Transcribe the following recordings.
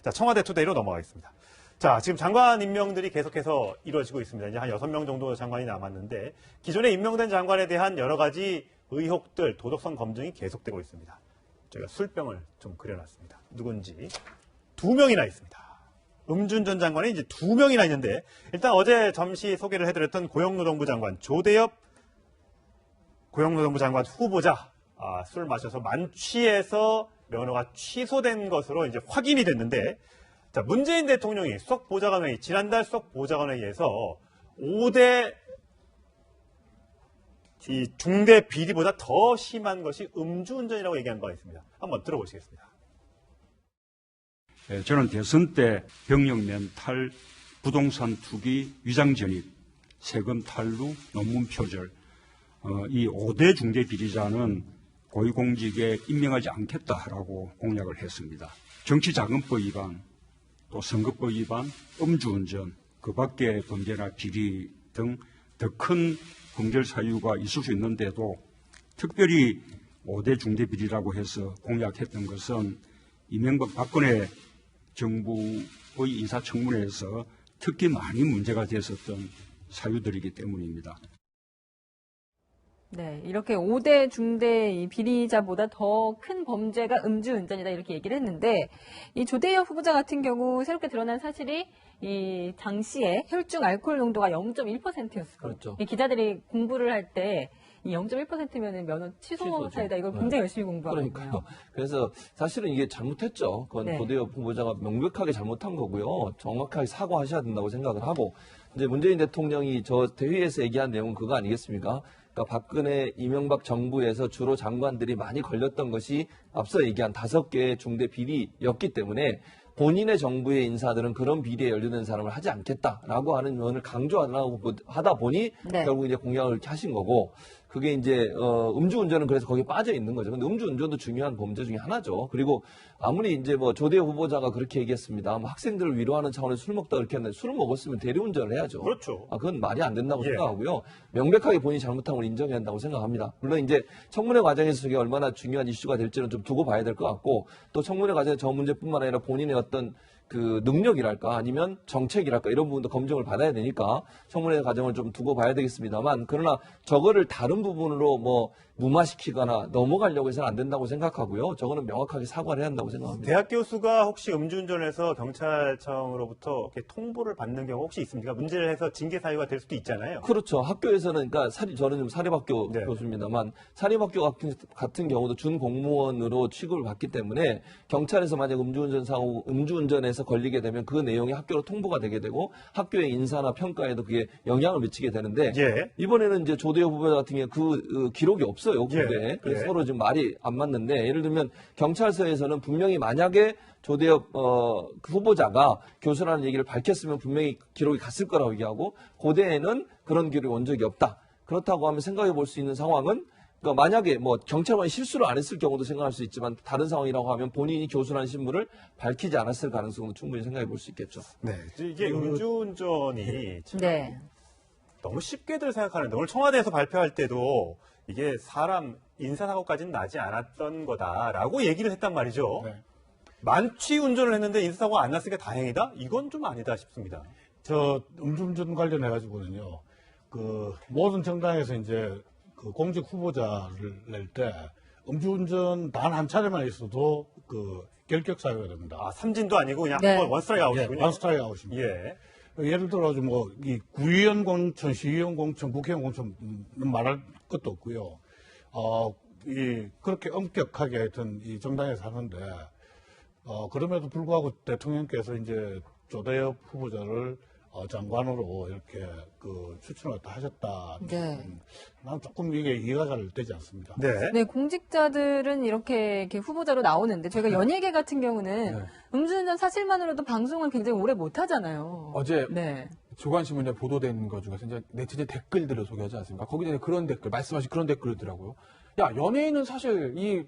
자, 청와대 투데이로 넘어가겠습니다. 자, 지금 장관 임명들이 계속해서 이루어지고 있습니다. 이제 한 6명 정도 장관이 남았는데 기존에 임명된 장관에 대한 여러 가지 의혹들, 도덕성 검증이 계속되고 있습니다. 저희가 술병을 좀 그려놨습니다. 누군지 2명이나 있습니다. 음주운전 장관이 이제 2명이나 있는데 일단 어제 잠시 소개를 해드렸던 고용노동부 장관 조대엽 고용노동부 장관 후보자 술 마셔서 만취해서 면허가 취소된 것으로 이제 확인이 됐는데 자, 문재인 대통령이 수석보좌관회의 지난달 수석보좌관회의에서 5대 이 중대 비리보다 더 심한 것이 음주운전이라고 얘기한 바가 있습니다. 한번 들어보시겠습니다. 네, 저는 대선 때 병역 멘탈, 부동산 투기, 위장 전입, 세금 탈루, 논문 표절, 이 5대 중대 비리자는 고위공직에 임명하지 않겠다라고 공약을 했습니다. 정치자금법 위반, 또 선거법 위반, 음주운전, 그 밖에 범죄나 비리 등 더 큰 검열 사유가 있을 수 있는데도 특별히 5대 중대 비리라고 해서 공약했던 것은 이명박 박근혜 정부의 인사청문회에서 특히 많이 문제가 됐었던 사유들이기 때문입니다. 네, 이렇게 5대 중대 비리자보다 더 큰 범죄가 음주운전이다 이렇게 얘기를 했는데 이 조대엽 후보자 같은 경우 새롭게 드러난 사실이 이 당시에 혈중 알코올 농도가 0.1%였어요. 그렇죠. 이 기자들이 공부를 할 때 이 0.1%면은 면허 취소 사유다. 이걸 굉장히 열심히 공부하거든요. 그러니까요. 그래서 사실은 이게 잘못했죠. 그건 네. 조대엽 후보자가 명백하게 잘못한 거고요. 정확하게 사과하셔야 된다고 생각을 하고 이제 문재인 대통령이 저 대회에서 얘기한 내용은 그거 아니겠습니까? 그러니까 박근혜, 이명박 정부에서 주로 장관들이 많이 걸렸던 것이 앞서 얘기한 5개의 중대 비리였기 때문에 본인의 정부의 인사들은 그런 비리에 연루된 사람을 하지 않겠다라고 하는 면을 강조하다 보니 네. 결국 이제 공약을 이렇게 하신 거고 그게 이제 음주운전은 그래서 거기에 빠져 있는 거죠. 근데 음주운전도 중요한 범죄 중에 하나죠. 그리고 아무리 이제 뭐 조대엽 후보자가 그렇게 얘기했습니다. 뭐 학생들을 위로하는 차원에서 술 먹다 그렇게 했는데 술을 먹었으면 대리운전을 해야죠. 그렇죠. 그건 말이 안 된다고 예. 생각하고요. 명백하게 본인이 잘못한 걸 인정해야 한다고 생각합니다. 물론 이제 청문회 과정에서 그게 얼마나 중요한 이슈가 될지는 좀 두고 봐야 될 것 같고 또 청문회 과정에서 저 문제뿐만 아니라 본인의 어떤 그 능력이랄까 아니면 정책이랄까 이런 부분도 검증을 받아야 되니까 청문회 과정을 좀 두고 봐야 되겠습니다만 그러나 저거를 다른 부분으로 뭐 무마시키거나 넘어가려고 해서는 안 된다고 생각하고요. 저거는 명확하게 사과를 해야 한다고 생각합니다. 대학 교수가 혹시 음주운전해서 경찰청으로부터 이렇게 통보를 받는 경우 혹시 있습니까? 문제를 해서 징계 사유가 될 수도 있잖아요. 그렇죠. 학교에서는 그러니까 저는 좀 사립학교 네. 교수입니다만 사립학교 같은 경우도 준공무원으로 취급을 받기 때문에 경찰에서 만약 음주운전 사고 음주운전에서 걸리게 되면 그 내용이 학교로 통보가 되게 되고 학교의 인사나 평가에도 그게 영향을 미치게 되는데 예. 이번에는 이제 조대엽 후보자 같은 경우 그 기록이 없어요. 군대에. 예. 그래서 예. 서로 지금 말이 안 맞는데 예를 들면 경찰서에서는 분명히 만약에 조대엽 그 후보자가 교수라는 얘기를 밝혔으면 분명히 기록이 갔을 거라고 얘기하고 고대에는 그런 기록이 온 적이 없다. 그렇다고 하면 생각해 볼 수 있는 상황은 그러니까 만약에 뭐 경찰관이 실수를 안 했을 경우도 생각할 수 있지만 다른 상황이라고 하면 본인이 교수라는 신분을 밝히지 않았을 가능성도 충분히 생각해 볼 수 있겠죠. 네. 이게 음주운전이 참 네. 너무 쉽게들 생각하는데 오늘 청와대에서 발표할 때도 이게 사람 인사사고까지는 나지 않았던 거다라고 얘기를 했단 말이죠. 네. 만취 운전을 했는데 인사사고가 안 났으니까 다행이다? 이건 좀 아니다 싶습니다. 저 음주운전 관련해가지고는요, 그 모든 정당에서 이제 그 공직 후보자를 낼 때 음주운전 단 한 차례만 있어도 그 결격 사유가 됩니다. 삼진도 아니고 그냥 네. 한번 원스트라이크 아웃이군요. 원스트라이크 아웃입니다. 예. 예를 들어서 뭐 이 구의원 공천, 시의원 공천, 국회의원 공천 말할 것도 없고요. 그렇게 엄격하게 하여튼 이 정당에서 하는데 그럼에도 불구하고 대통령께서 이제 조대엽 후보자를 장관으로 이렇게 그 추천을 다 하셨다. 네. 난 조금 이게 이해가 잘 되지 않습니다. 네. 네, 공직자들은 이렇게 후보자로 나오는데 저희가 연예계 같은 경우는 네. 음주운전 사실만으로도 방송을 굉장히 오래 못 하잖아요. 어제 네. 조간신문에 보도된 것 중에서 이제 네티즌 댓글들을 소개하지 않습니까? 거기에 그런 댓글, 말씀하신 그런 댓글이더라고요. 야, 연예인은 사실 이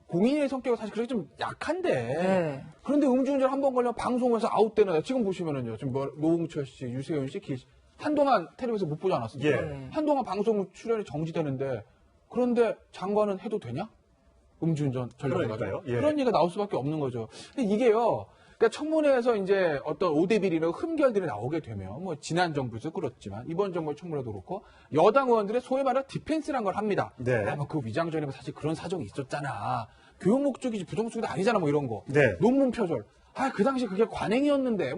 공인의 성격이 사실 그렇게 좀 약한데. 네. 그런데 음주운전 한 번 걸리면 방송에서 아웃되는, 지금 보시면은요. 지금 노홍철 씨, 유세윤 씨, 한동안 텔레비에서 못 보지 않았습니까? 예. 한동안 방송 출연이 정지되는데, 그런데 장관은 해도 되냐? 음주운전 전략을 가지고. 그러니까요. 예. 그런 얘기가 나올 수밖에 없는 거죠. 근데 이게요. 그러니까 청문회에서 이제 어떤 오대 비리나 흠결들이 나오게 되면 뭐 지난 정부에서 그렇지만 이번 정부 청문회도 그렇고 여당 의원들의 소위 말하는 디펜스란 걸 합니다. 네. 그 위장전입은 사실 그런 사정이 있었잖아. 교육 목적이지 부정 목적이 아니잖아. 뭐 이런 거. 네. 논문 표절. 그 당시 그게 관행이었는데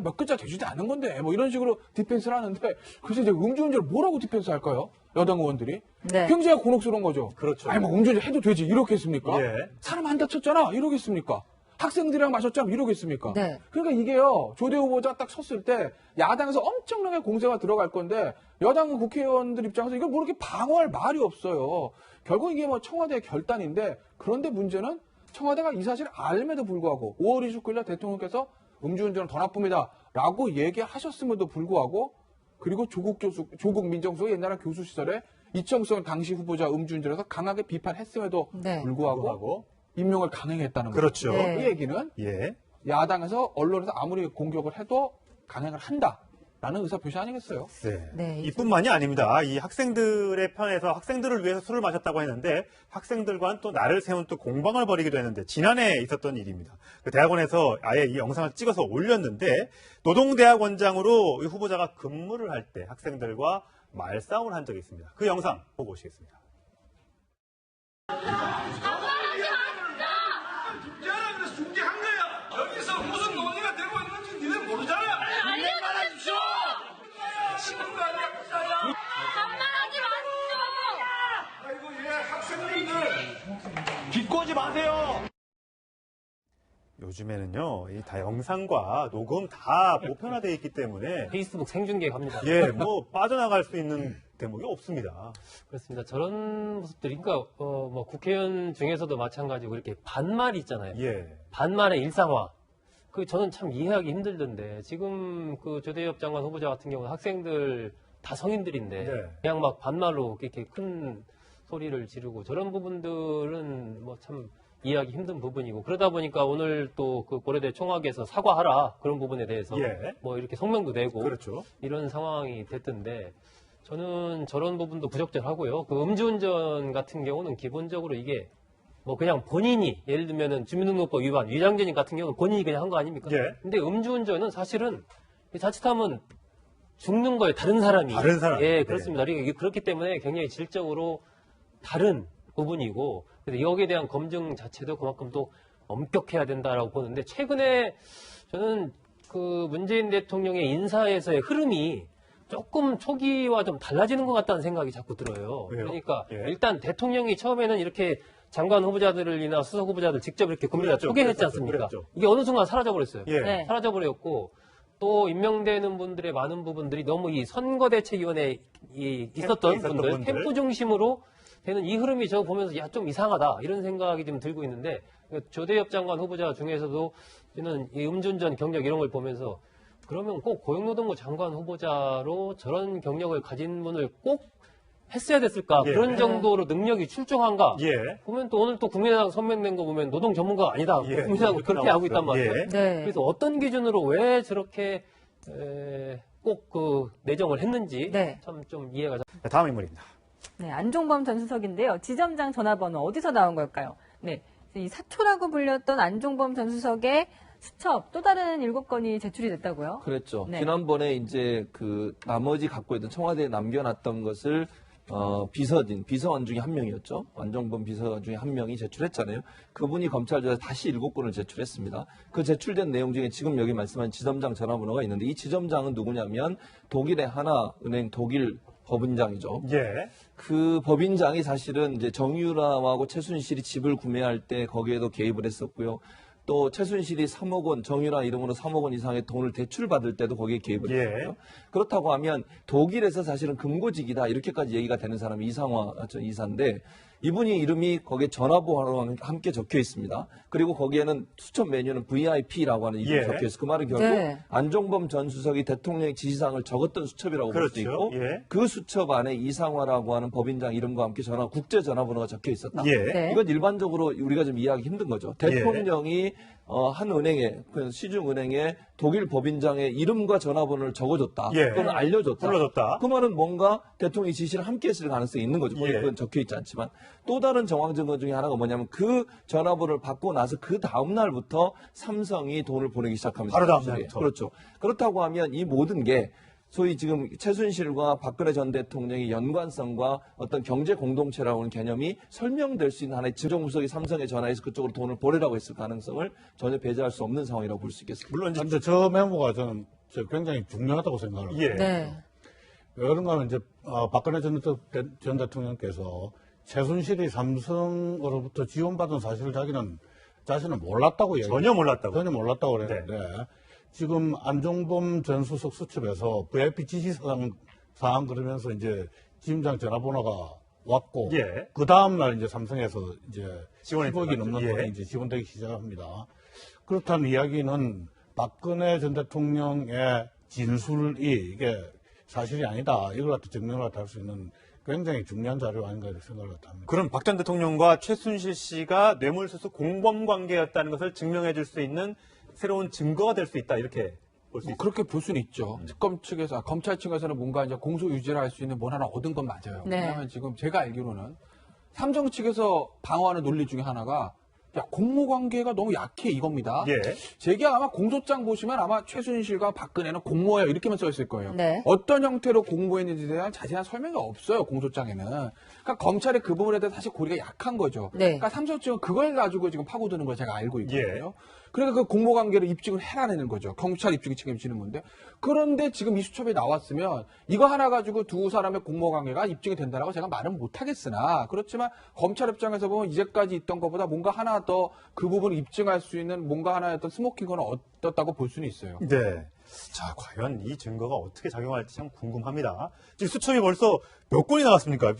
몇 글자 되지도 않은 건데 뭐 이런 식으로 디펜스를 하는데 그래서 이제 음주운전을 뭐라고 디펜스 할까요? 여당 의원들이 네. 굉장히 곤혹스러운 거죠. 그렇죠. 뭐 음주운전 해도 되지 이렇겠습니까? 예. 사람 안 다쳤잖아 이러겠습니까? 학생들이랑 마셨잖아 이러겠습니까? 네. 그러니까 이게요 조대 후보자 딱 섰을 때 야당에서 엄청나게 공세가 들어갈 건데 여당 국회의원들 입장에서 이걸 뭐 이렇게 방어할 말이 없어요. 결국 이게 뭐 청와대의 결단인데 그런데 문제는 청와대가 이 사실을 알면도 불구하고 5월 29일 대통령께서 음주운전은 더 나쁩니다라고 얘기하셨음에도 불구하고 그리고 조국 민정수석 옛날에 교수 시절에 이청성 당시 후보자 음주운전에서 강하게 비판했음에도 네. 불구하고 임명을 강행했다는 거죠. 그렇죠. 네. 이 얘기는 예. 야당에서 언론에서 아무리 공격을 해도 강행을 한다라는 의사 표시 아니겠어요? 네. 네, 이뿐만이 아닙니다. 이 학생들의 편에서 학생들을 위해서 술을 마셨다고 했는데 학생들과는 또 나를 세운 또 공방을 벌이기도 했는데 지난해 있었던 일입니다. 그 대학원에서 아예 이 영상을 찍어서 올렸는데 노동대학원장으로 이 후보자가 근무를 할 때 학생들과 말싸움을 한 적이 있습니다. 그 영상 보고 오시겠습니다. 중재하라 그래서 중재한 거야. 여기서 무슨 논의가 되고 있는지 니네 모르잖아. 빨리 말해주십시오. 지금 거 아니야. 반말하지 마십시오. 아이고 얘 학생들들 비꼬지 마세요. 요즘에는요, 이 다 영상과 녹음 다 보편화되어 있기 때문에 페이스북 생중계 갑니다. 예, 뭐 빠져나갈 수 있는 대목이 없습니다. 그렇습니다. 저런 모습들이, 그러니까, 뭐, 국회의원 중에서도 마찬가지고, 이렇게 반말이 있잖아요. 예. 반말의 일상화. 저는 참 이해하기 힘들던데, 지금 그 조대엽 장관 후보자 같은 경우는 학생들 다 성인들인데, 네. 그냥 막 반말로 이렇게 큰 소리를 지르고, 저런 부분들은 뭐 참 이해하기 힘든 부분이고, 그러다 보니까 오늘 또 그 고려대 총학에서 사과하라, 그런 부분에 대해서. 예. 뭐 이렇게 성명도 내고, 그렇죠. 이런 상황이 됐던데, 저는 저런 부분도 부적절하고요. 그 음주운전 같은 경우는 기본적으로 이게 뭐 그냥 본인이 예를 들면은 주민등록법 위반, 위장전입 같은 경우는 본인이 그냥 한 거 아닙니까? 예. 근데 음주운전은 사실은 자칫하면 죽는 거예요. 다른 사람이. 다른 사람. 예, 네. 그렇습니다. 이게 그렇기 때문에 굉장히 질적으로 다른 부분이고, 그래서 여기에 대한 검증 자체도 그만큼 또 엄격해야 된다라고 보는데, 최근에 저는 그 문재인 대통령의 인사에서의 흐름이 조금 초기와 좀 달라지는 것 같다는 생각이 자꾸 들어요. 왜요? 그러니까 예. 일단 대통령이 처음에는 이렇게 장관 후보자들이나 수석 후보자들 직접 이렇게 금리다 그랬죠. 소개했지 않습니까? 그랬죠. 이게 어느 순간 사라져버렸어요. 예. 네. 사라져버렸고, 또 임명되는 분들의 많은 부분들이 너무 이 선거대책위원회에 있었던 있었던 분들, 분들. 캠프 중심으로 되는 이 흐름이 저 보면서 좀 이상하다 이런 생각이 좀 들고 있는데, 조대엽 장관 후보자 중에서도 저는 이 음주운전 경력 이런 걸 보면서 그러면 꼭 고용노동부 장관 후보자로 저런 경력을 가진 분을 꼭 했어야 됐을까? 예. 그런 정도로 능력이 출중한가? 예. 보면 또 오늘 또 국민의당 선명된 거 보면 노동 전문가가 아니다. 예. 국민의당은 그렇게 하고 있단 말이에요. 예. 네. 그래서 어떤 기준으로 왜 저렇게 꼭 그 내정을 했는지 네. 참 좀 이해가 잘. 자, 다음 인물입니다. 네, 안종범 전 수석인데요. 지점장 전화번호 어디서 나온 걸까요? 네, 이 사초라고 불렸던 안종범 전 수석의 수첩 또 다른 7건이 제출이 됐다고요? 그랬죠. 네. 지난번에 이제 그 나머지 갖고 있던 청와대에 남겨놨던 것을 비서관 중에 한 명이었죠. 안종범 비서관 중에 한 명이 제출했잖아요. 그분이 검찰 조사에 다시 7건을 제출했습니다. 그 제출된 내용 중에 지금 여기 말씀한 지점장 전화번호가 있는데 이 지점장은 누구냐면 독일의 하나은행 독일 법인장이죠. 예. 그 법인장이 사실은 이제 정유라하고 최순실이 집을 구매할 때 거기에도 개입을 했었고요. 또 최순실이 3억 원, 정유라 이름으로 3억 원 이상의 돈을 대출받을 때도 거기에 개입을 예. 했거든요. 그렇다고 하면 독일에서 사실은 금고직이다 이렇게까지 얘기가 되는 사람이 이상화 이사인데 이분이 이름이 거기에 전화번호와 함께 적혀 있습니다. 그리고 거기에는 수첩 메뉴는 VIP라고 하는 이름이 예. 적혀 있어요. 그 말은 결국 네. 안종범 전 수석이 대통령의 지시사항을 적었던 수첩이라고 볼 수도 그렇죠. 있고 예. 그 수첩 안에 이상화라고 하는 법인장 이름과 함께 국제 전화번호가 적혀 있었다. 예. 네. 이건 일반적으로 우리가 좀 이해하기 힘든 거죠. 대통령이 한 은행에, 그 시중은행에 독일 법인장의 이름과 전화번호를 적어줬다. 예. 또는 알려줬다. 불러줬다. 그 말은 뭔가 대통령이 지시를 함께 했을 가능성이 있는 거죠. 거기 예. 그건 적혀 있지 않지만. 또 다른 정황 증거 중에 하나가 뭐냐면 그 전화번호를 받고 나서 그 다음 날부터 삼성이 돈을 보내기 시작합니다. 바로 다음 날부터. 그렇죠. 그렇다고 하면 이 모든 게 소위 지금 최순실과 박근혜 전 대통령의 연관성과 어떤 경제 공동체라고 하는 개념이 설명될 수 있는 하나의 정무석이 삼성에 전화해서 그쪽으로 돈을 보내라고 했을 가능성을 전혀 배제할 수 없는 상황이라고 볼 수 있겠습니다. 물론 이제 근데 저 메모가 저는 굉장히 중요하다고 생각을 해요. 예. 네. 왜 그런가 하면 이제 박근혜 전 대통령께서 최순실이 삼성으로부터 지원받은 사실을 자신은 몰랐다고 얘기해요. 전혀 몰랐다고. 전혀 몰랐다고 그랬는데 지금 안종범 전 수석 수첩에서 VIP 지시사항 그러면서 이제 지점장 전화번호가 왔고 예. 그 다음 날 이제 삼성에서 이제 지원이 10억이 들어갔죠. 넘는 예. 돈이 이제 지원되기 시작합니다. 그렇다는 이야기는 박근혜 전 대통령의 진술이 이게 사실이 아니다. 이걸 갖다 증명을 갖다 할 수 있는 굉장히 중요한 자료 아닌가 이렇게 생각을 합니다. 그럼 박 전 대통령과 최순실 씨가 뇌물수수 공범 관계였다는 것을 증명해 줄 수 있는 새로운 증거가 될 수 있다. 이렇게 볼 수 뭐 있습니다. 그렇게 볼 수는 있죠. 특검 측에서, 검찰 측에서는 뭔가 이제 공소 유지를 할 수 있는 뭘 하나 얻은 건 맞아요. 네. 왜냐하면 지금 제가 알기로는 삼성 측에서 방어하는 논리 중에 하나가 야, 공모 관계가 너무 약해 이겁니다. 예. 제게 아마 공소장 보시면 아마 최순실과 박근혜는 공모예요 이렇게만 써 있을 거예요. 네. 어떤 형태로 공모했는지에 대한 자세한 설명이 없어요 공소장에는. 그러니까 검찰이 그 부분에 대해서 사실 고리가 약한 거죠. 네. 그러니까 삼성 측은 그걸 가지고 지금 파고드는 걸 제가 알고 있거든요. 예. 그러니까 그 공모 관계를 입증을 해라는 거죠. 경찰 입증이 책임지는 건데. 그런데 지금 이 수첩이 나왔으면 이거 하나 가지고 두 사람의 공모 관계가 입증이 된다라고 제가 말은 못 하겠으나 그렇지만 검찰 입장에서 보면 이제까지 있던 것보다 뭔가 하나 더 그 부분을 입증할 수 있는 뭔가 하나의 어떤 스모킹건은 어떻다고 볼 수는 있어요. 네. 자, 과연 이 증거가 어떻게 작용할지 참 궁금합니다. 지금 수첩이 벌써 몇 건이 나왔습니까?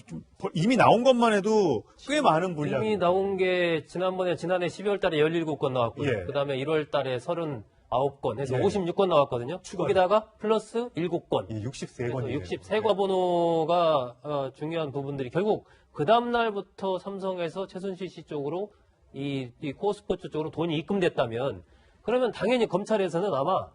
이미 나온 것만 해도 꽤 많은 분량. 이미 나온 게 지난해 12월 달에 17건 나왔고요. 예. 그 다음에 1월 달에 39건 해서 예. 56건 나왔거든요. 추가로. 거기다가 플러스 7건. 63건이에요. 63과 번호가 중요한 부분들이 결국 그 다음날부터 삼성에서 최순실 씨 쪽으로 이 코스포츠 쪽으로 돈이 입금됐다면 그러면 당연히 검찰에서는 아마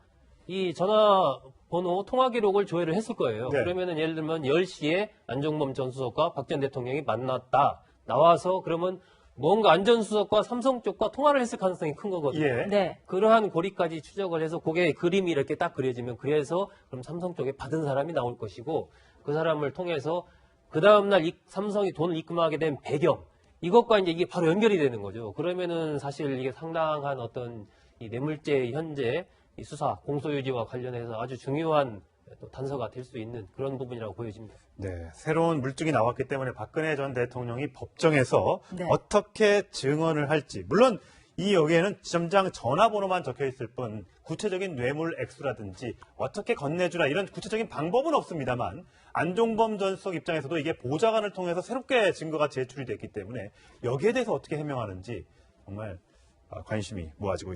이 전화번호 통화 기록을 조회를 했을 거예요. 네. 그러면은 예를 들면 10시에 안종범 전 수석과 박 전 대통령이 만났다. 나와서 그러면 뭔가 안 전 수석과 삼성 쪽과 통화를 했을 가능성이 큰 거거든요. 예. 네. 그러한 고리까지 추적을 해서 그게 그림이 이렇게 딱 그려지면 그래서 그럼 삼성 쪽에 받은 사람이 나올 것이고 그 사람을 통해서 그 다음날 삼성이 돈을 입금하게 된 배경 이것과 이제 이게 바로 연결이 되는 거죠. 그러면은 사실 이게 상당한 어떤 이 뇌물죄 현재 이 수사 공소유지와 관련해서 아주 중요한 또 단서가 될 수 있는 그런 부분이라고 보여집니다. 네, 새로운 물증이 나왔기 때문에 박근혜 전 대통령이 법정에서 네. 어떻게 증언을 할지, 물론 이 여기에는 지점장 전화번호만 적혀 있을 뿐 구체적인 뇌물 액수라든지 어떻게 건네주라 이런 구체적인 방법은 없습니다만 안종범 전 수석 입장에서도 이게 보좌관을 통해서 새롭게 증거가 제출이 됐기 때문에 여기에 대해서 어떻게 해명하는지 정말 관심이 모아지고 있습니다.